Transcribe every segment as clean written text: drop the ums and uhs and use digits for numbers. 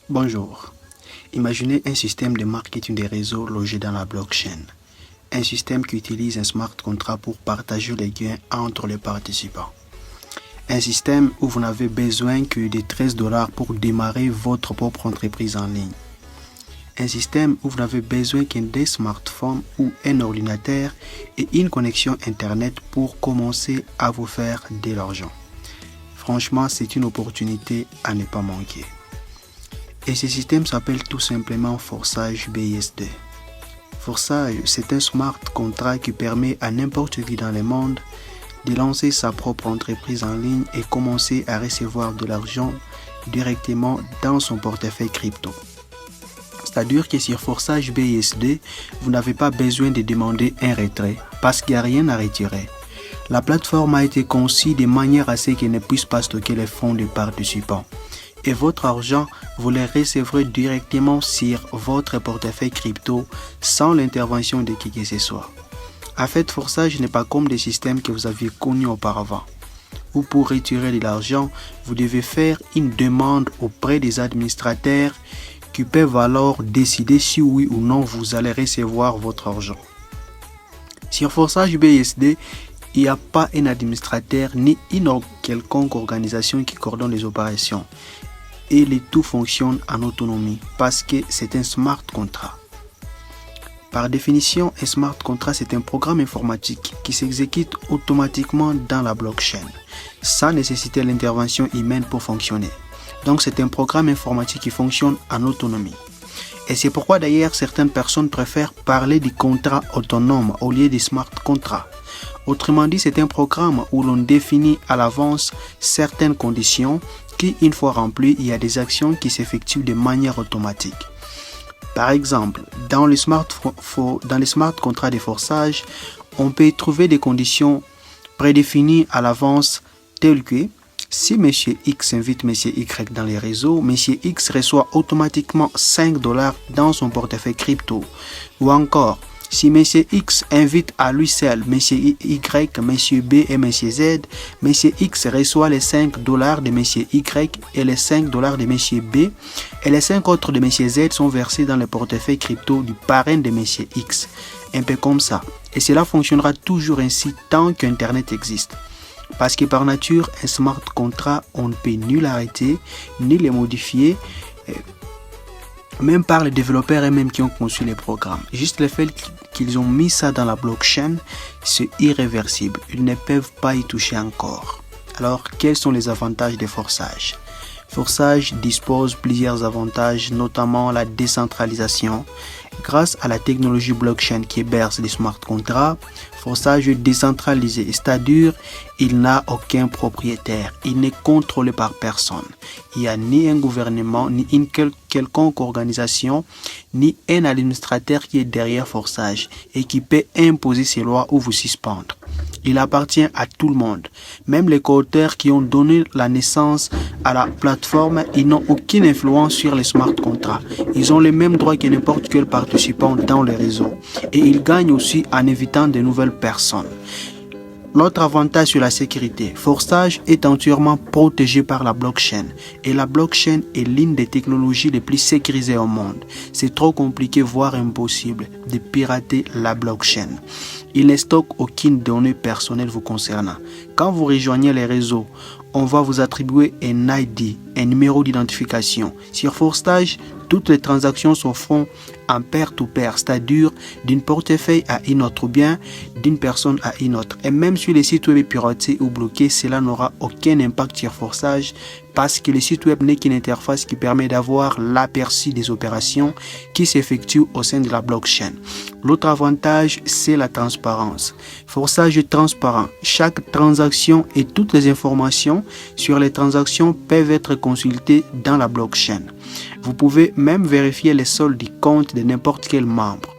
Bonjour. Imaginez un système de marketing des réseaux logé dans la blockchain. Un système qui utilise un smart contract pour partager les gains entre les participants. Un système où vous n'avez besoin que de $13 pour démarrer votre propre entreprise en ligne. Un système où vous n'avez besoin qu'un des smartphones ou un ordinateur et une connexion Internet pour commencer à vous faire de l'argent. Franchement, c'est une opportunité à ne pas manquer. Et ce système s'appelle tout simplement Forsage BSD. Forsage, c'est un smart contract qui permet à n'importe qui dans le monde de lancer sa propre entreprise en ligne et commencer à recevoir de l'argent directement dans son portefeuille crypto. C'est-à-dire que sur Forsage BSD, vous n'avez pas besoin de demander un retrait parce qu'il n'y a rien à retirer. La plateforme a été conçue de manière à ce qu'elle ne puisse pas stocker les fonds des participants. Et votre argent, vous le recevrez directement sur votre portefeuille crypto sans l'intervention de qui que ce soit. En fait, Forsage n'est pas comme des systèmes que vous aviez connus auparavant, où pour retirer de l'argent, vous devez faire une demande auprès des administrateurs qui peuvent alors décider si oui ou non vous allez recevoir votre argent. Sur Forsage BSD, il n'y a pas un administrateur ni une quelconque organisation qui coordonne les opérations. Et le tout fonctionne en autonomie parce que c'est un smart contract. Par définition, un smart contract, c'est un programme informatique qui s'exécute automatiquement dans la blockchain, sans nécessiter l'intervention humaine pour fonctionner. Donc c'est un programme informatique qui fonctionne en autonomie. Et c'est pourquoi d'ailleurs certaines personnes préfèrent parler de contrat autonome au lieu de smart contract. Autrement dit, c'est un programme où l'on définit à l'avance certaines conditions qui, une fois remplies, il y a des actions qui s'effectuent de manière automatique. Par exemple, dans les smart contrats de Forsage, on peut trouver des conditions prédéfinies à l'avance telles que si M. X invite M. Y dans les réseaux, M. X reçoit automatiquement $5 dans son portefeuille crypto. Ou encore, si M. X invite à lui seul M. Y, M. B et M. Z, M. X reçoit les $5 de M. Y et les $5 de M. B et les 5 autres de M. Z sont versés dans le portefeuille crypto du parrain de M. X. Un peu comme ça. Et cela fonctionnera toujours ainsi tant qu'Internet existe. Parce que par nature, un smart contract, on ne peut ni l'arrêter, ni le modifier, même par les développeurs eux-mêmes qui ont conçu les programmes. Juste le fait qu'ils ont mis ça dans la blockchain, c'est irréversible. Ils ne peuvent pas y toucher encore. Alors, quels sont les avantages de Forsage ? Forsage dispose plusieurs avantages, notamment la décentralisation. Grâce à la technologie blockchain qui héberge les smart contracts, Forsage est décentralisé, c'est-à-dire il n'a aucun propriétaire, il n'est contrôlé par personne. Il n'y a ni un gouvernement, ni une quelconque organisation, ni un administrateur qui est derrière Forsage et qui peut imposer ses lois ou vous suspendre. Il appartient à tout le monde. Même les co-auteurs qui ont donné la naissance à la plateforme, ils n'ont aucune influence sur les smart contracts. Ils ont les mêmes droits que n'importe quel participant dans le réseau. Et ils gagnent aussi en évitant de nouvelles personnes. L'autre avantage sur la sécurité, Forsage est entièrement protégé par la blockchain. Et la blockchain est l'une des technologies les plus sécurisées au monde. C'est trop compliqué, voire impossible, de pirater la blockchain. Il ne stocke aucune donnée personnelle vous concernant. Quand vous rejoignez les réseaux, on va vous attribuer un ID, un numéro d'identification. Sur Forsage, toutes les transactions se font en pair-to-pair, c'est-à-dire d'une portefeuille à une autre ou bien d'une personne à une autre. Et même si les sites web est piraté ou bloqué, cela n'aura aucun impact sur Forsage parce que le site web n'est qu'une interface qui permet d'avoir l'aperçu des opérations qui s'effectuent au sein de la blockchain. L'autre avantage, c'est la transparence. Forsage est transparent. Chaque transaction et toutes les informations sur les transactions peuvent être consultées dans la blockchain. Vous pouvez même vérifier les soldes du compte de n'importe quel membre.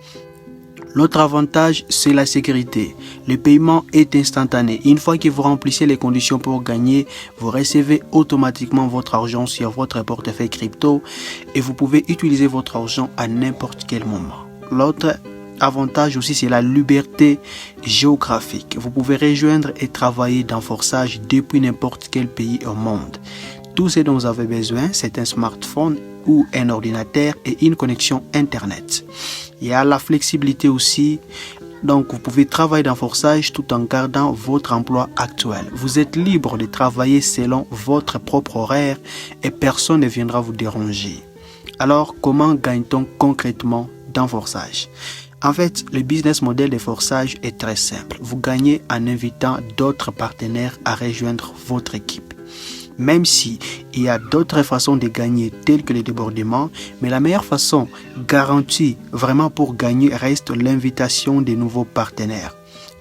L'autre avantage, c'est la sécurité. Le paiement est instantané. Une fois que vous remplissez les conditions pour gagner, vous recevez automatiquement votre argent sur votre portefeuille crypto et vous pouvez utiliser votre argent à n'importe quel moment. L'autre avantage aussi, c'est la liberté géographique. Vous pouvez rejoindre et travailler dans Forsage depuis n'importe quel pays au monde. Tout ce dont vous avez besoin, c'est un smartphone ou un ordinateur et une connexion Internet. Il y a la flexibilité aussi. Donc, vous pouvez travailler dans Forsage tout en gardant votre emploi actuel. Vous êtes libre de travailler selon votre propre horaire et personne ne viendra vous déranger. Alors, comment gagne-t-on concrètement dans Forsage? En fait, le business model de Forsage est très simple. Vous gagnez en invitant d'autres partenaires à rejoindre votre équipe. Même si il y a d'autres façons de gagner telles que les débordements, mais la meilleure façon garantie vraiment pour gagner reste l'invitation de nouveaux partenaires.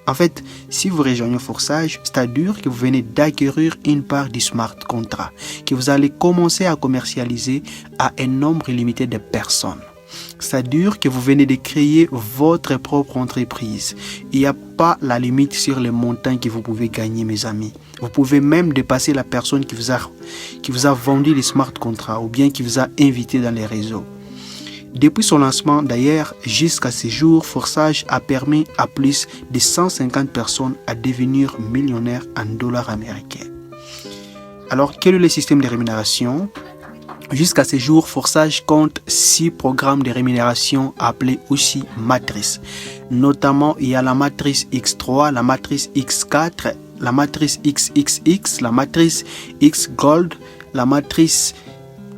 En fait, si vous rejoignez Forsage, c'est-à-dire que vous venez d'acquérir une part du smart contract, que vous allez commencer à commercialiser à un nombre illimité de personnes. C'est-à-dire que vous venez de créer votre propre entreprise. Il n'y a pas la limite sur les montants que vous pouvez gagner, mes amis. Vous pouvez même dépasser la personne qui vous a vendu les smart contracts ou bien qui vous a invité dans les réseaux. Depuis son lancement, d'ailleurs, jusqu'à ce jour, Forsage a permis à plus de 150 personnes à devenir millionnaires en dollars américains. Alors, quel est le système de rémunération? Jusqu'à ce jour, Forsage compte 6 programmes de rémunération appelés aussi matrices. Notamment, il y a la matrice X3, la matrice X4, la matrice XXX, la matrice X Gold, la matrice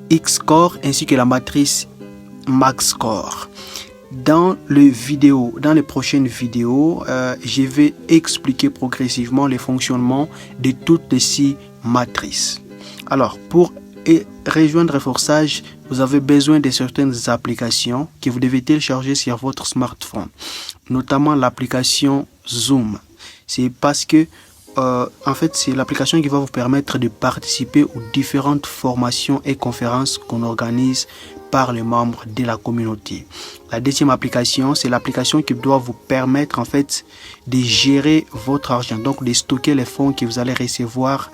X Core ainsi que la matrice Max Core. Dans les prochaines vidéos, je vais expliquer progressivement le fonctionnement de toutes les 6 matrices. Alors, pour rejoindre Forsage, vous avez besoin de certaines applications que vous devez télécharger sur votre smartphone, notamment l'application Zoom. C'est parce que en fait, c'est l'application qui va vous permettre de participer aux différentes formations et conférences qu'on organise par les membres de la communauté. La deuxième application, c'est l'application qui doit vous permettre en fait de gérer votre argent, donc de stocker les fonds que vous allez recevoir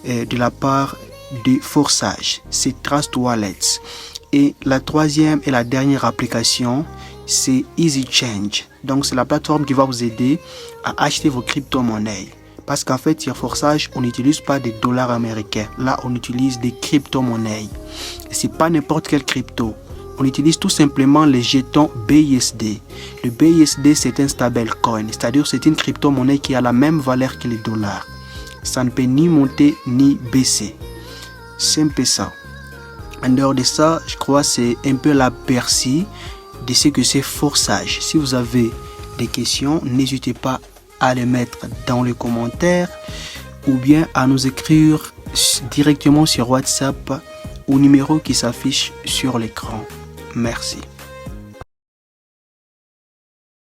de la part de Forsage. C'est Trust Wallets. Et la troisième et la dernière application, c'est Easy Change. Donc, c'est la plateforme qui va vous aider à acheter vos crypto-monnaies. Parce qu'en fait, sur Forsage, on n'utilise pas des dollars américains. Là, on utilise des crypto-monnaies. Et c'est pas n'importe quel crypto. On utilise tout simplement les jetons BUSD. Le BUSD, c'est un stablecoin. C'est-à-dire, c'est une crypto-monnaie qui a la même valeur que les dollars. Ça ne peut ni monter ni baisser. C'est un peu ça. En dehors de ça, je crois que c'est un peu l'aperçu de ce que c'est Forsage. Si vous avez des questions, n'hésitez pas à les mettre dans les commentaires ou bien à nous écrire directement sur WhatsApp au numéro qui s'affiche sur l'écran. Merci.